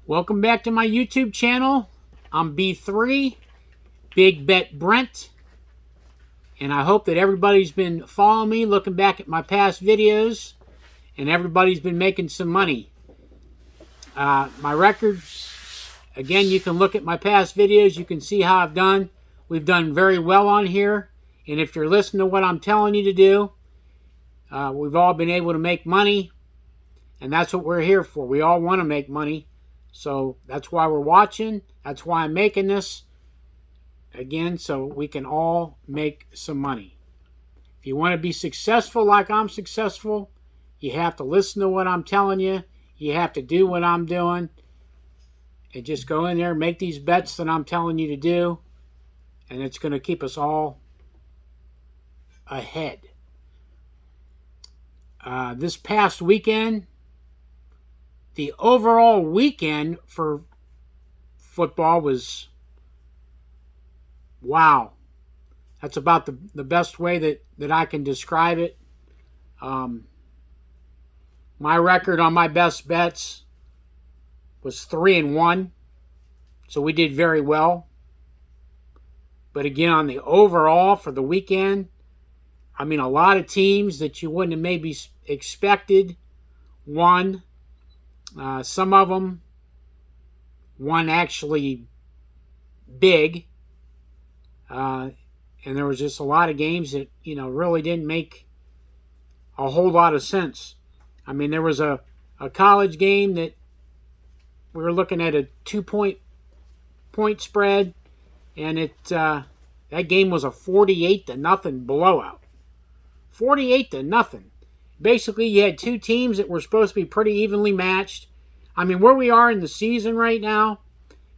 Welcome back to my YouTube channel. I'm B3, Big Bet Brent, and I hope that everybody's been following me, looking back at my past videos, and everybody's been making some money. My record, again, you can look at my past videos. You can see how I've done. We've done very well on here, and if you're listening to what I'm telling you to do, we've all been able to make money, and that's what we're here for. We all want to make money. So that's why we're watching. That's why I'm making this. Again, so we can all make some money. If you want to be successful like I'm successful, you have to listen to what I'm telling you. You have to do what I'm doing. And just go in there and make these bets that I'm telling you to do. And it's going to keep us all ahead. This past weekend, the overall weekend for football was, wow. That's about the best way that I can describe it. My record on my best bets was 3-1. So we did very well. But again, on the overall for the weekend, I mean, a lot of teams that you wouldn't have maybe expected won. Some of them won actually big. And there was just a lot of games that, really didn't make a whole lot of sense. I mean, there was a college game that we were looking at a 2-point spread, and that game was a 48-0 blowout. 48-0. Basically, you had two teams that were supposed to be pretty evenly matched. I mean, where we are in the season right now,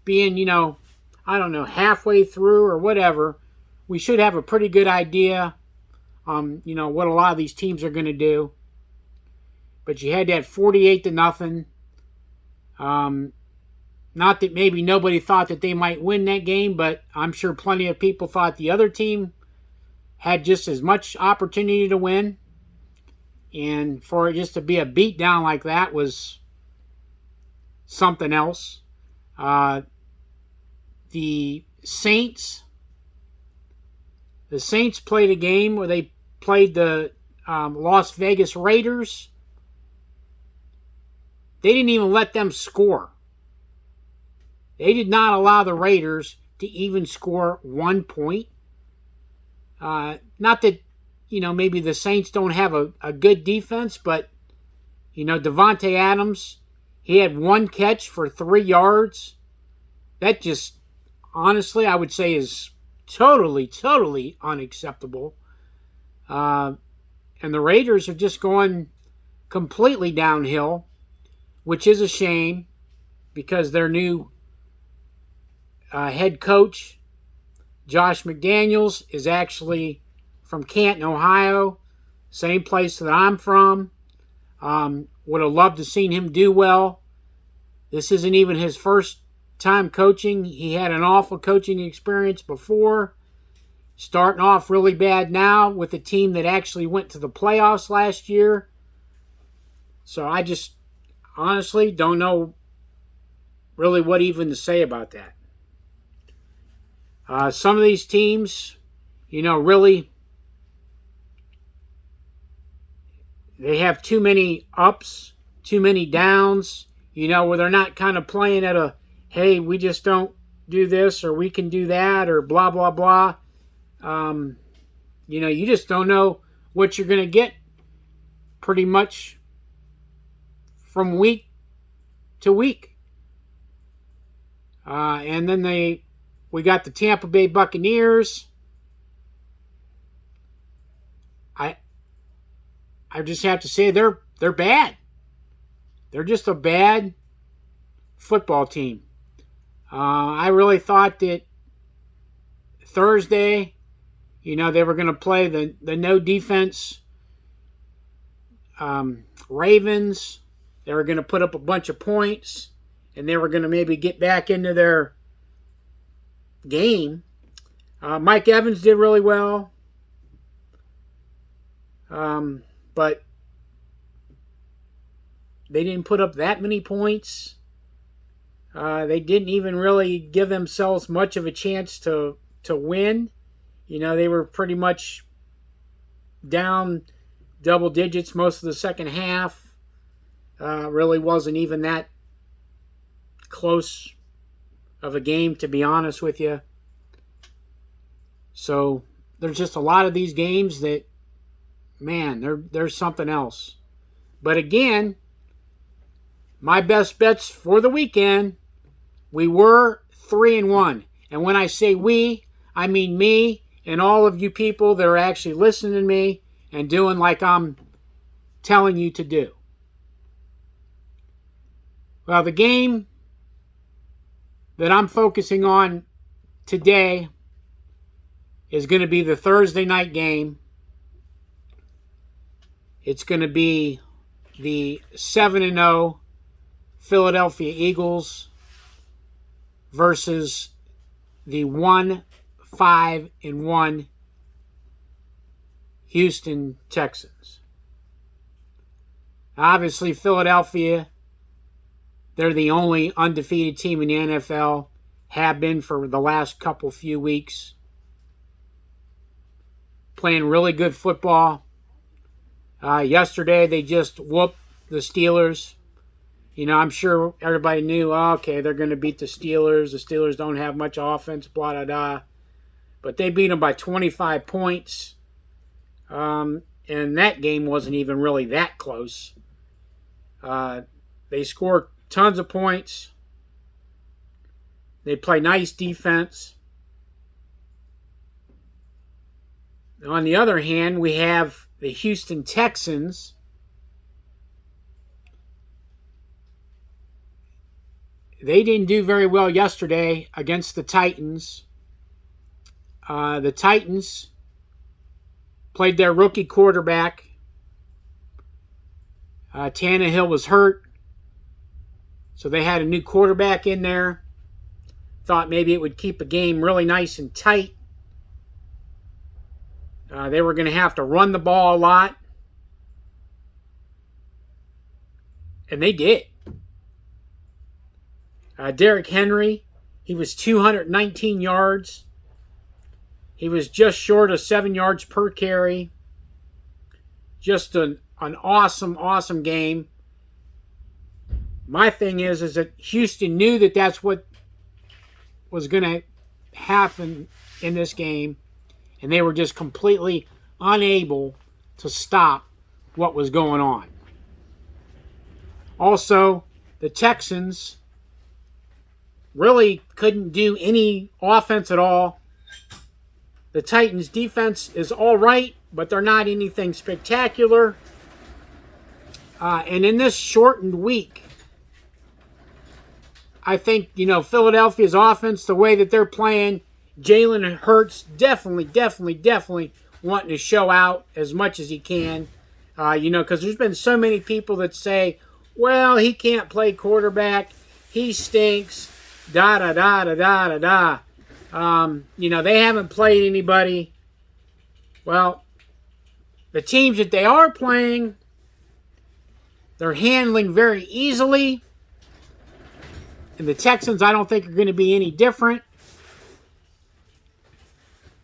being, I don't know, halfway through or whatever, we should have a pretty good idea, what a lot of these teams are going to do. But you had that 48-0. Not that maybe nobody thought that they might win that game, but I'm sure plenty of people thought the other team had just as much opportunity to win. And for it just to be a beatdown like that was something else. The Saints played a game where they played the Las Vegas Raiders. They didn't even let them score. They did not allow the Raiders to even score 1 point. Not that, maybe the Saints don't have a good defense, but, Devontae Adams, he had one catch for 3 yards. That just, honestly, I would say is totally unacceptable. And the Raiders are just going completely downhill, which is a shame because their new head coach, Josh McDaniels, is actually from Canton, Ohio, same place that I'm from. Would have loved to seen him do well. This isn't even his first time coaching. He had an awful coaching experience before. Starting off really bad now with a team that actually went to the playoffs last year. So I just honestly don't know really what even to say about that. Some of these teams, really, they have too many ups, too many downs, where they're not kind of playing at a, hey, we just don't do this or we can do that or blah, blah, blah. You just don't know what you're going to get pretty much from week to week. And then we got the Tampa Bay Buccaneers. I just have to say they're bad. They're just a bad football team. I really thought that Thursday, they were going to play the no defense Ravens. They were going to put up a bunch of points, and they were going to maybe get back into their game. Mike Evans did really well. But they didn't put up that many points. They didn't even really give themselves much of a chance to win. They were pretty much down double digits most of the second half. Really wasn't even that close of a game, to be honest with you. So there's just a lot of these games that, man, there's something else. But again, my best bets for the weekend, we were 3-1. And when I say we, I mean me and all of you people that are actually listening to me and doing like I'm telling you to do. Well, the game that I'm focusing on today is going to be the Thursday night game. It's going to be the 7-0 Philadelphia Eagles versus the 1-5-1 Houston Texans. Obviously, Philadelphia, they're the only undefeated team in the NFL, have been for the last few weeks. Playing really good football. Yesterday, they just whooped the Steelers. I'm sure everybody knew, okay, they're going to beat the Steelers. The Steelers don't have much offense, blah, blah, blah. But they beat them by 25 points. And that game wasn't even really that close. They scored tons of points. They play nice defense. On the other hand, we have the Houston Texans. They didn't do very well yesterday against the Titans. The Titans played their rookie quarterback. Tannehill was hurt, so they had a new quarterback in there. Thought maybe it would keep the game really nice and tight. They were going to have to run the ball a lot. And they did. Derrick Henry, he was 219 yards. He was just short of 7 yards per carry. Just an awesome, awesome game. My thing is that Houston knew that that's what was going to happen in this game. And they were just completely unable to stop what was going on. Also, the Texans really couldn't do any offense at all. The Titans' defense is all right, but they're not anything spectacular. And in this shortened week, I think, Philadelphia's offense, the way that they're playing, Jalen Hurts definitely wanting to show out as much as he can. Because there's been so many people that say, well, he can't play quarterback. He stinks. Da-da-da-da-da-da-da. They haven't played anybody. Well, the teams that they are playing, they're handling very easily. And the Texans, I don't think, are going to be any different.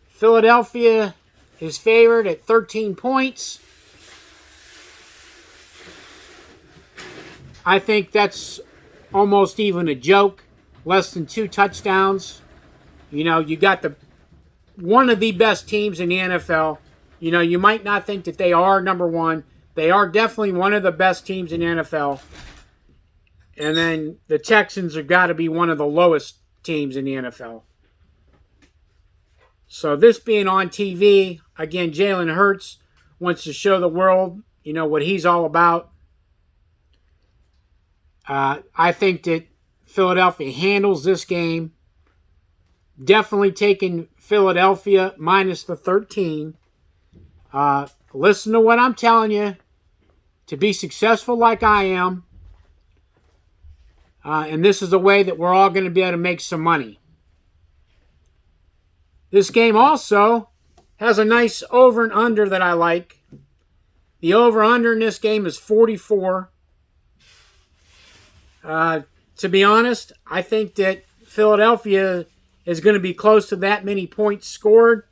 Philadelphia is favored at 13 points. I think that's almost even a joke. Less than 2 touchdowns. You got one of the best teams in the NFL. You might not think that they are number one. They are definitely one of the best teams in the NFL. And then the Texans have got to be one of the lowest teams in the NFL. So this being on TV, again, Jalen Hurts wants to show the world, what he's all about. I think that Philadelphia handles this game. Definitely taking Philadelphia minus the 13. Listen to what I'm telling you. To be successful like I am. And this is a way that we're all going to be able to make some money. This game also has a nice over and under that I like. The over-under in this game is 44. to be honest, I think that Philadelphia is going to be close to that many points scored.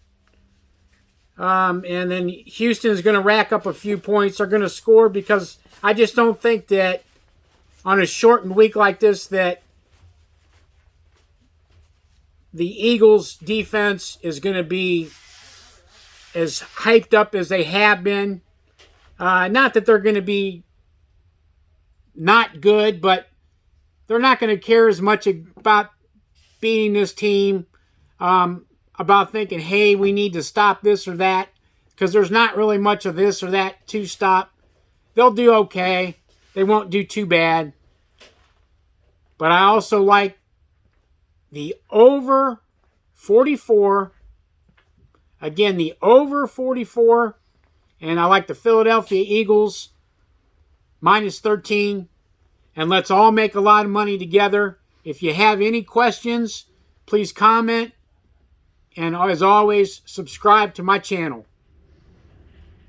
And then Houston is going to rack up a few points. They're going to score because I just don't think that on a shortened week like this that the Eagles' defense is going to be as hyped up as they have been. Not that they're going to be not good, but they're not going to care as much about beating this team, about thinking, hey, we need to stop this or that, because there's not really much of this or that to stop. They'll do okay. They won't do too bad. But I also like the over 44. Again, the over 44. And I like the Philadelphia Eagles minus 13. And let's all make a lot of money together. If you have any questions, please comment. And as always, subscribe to my channel.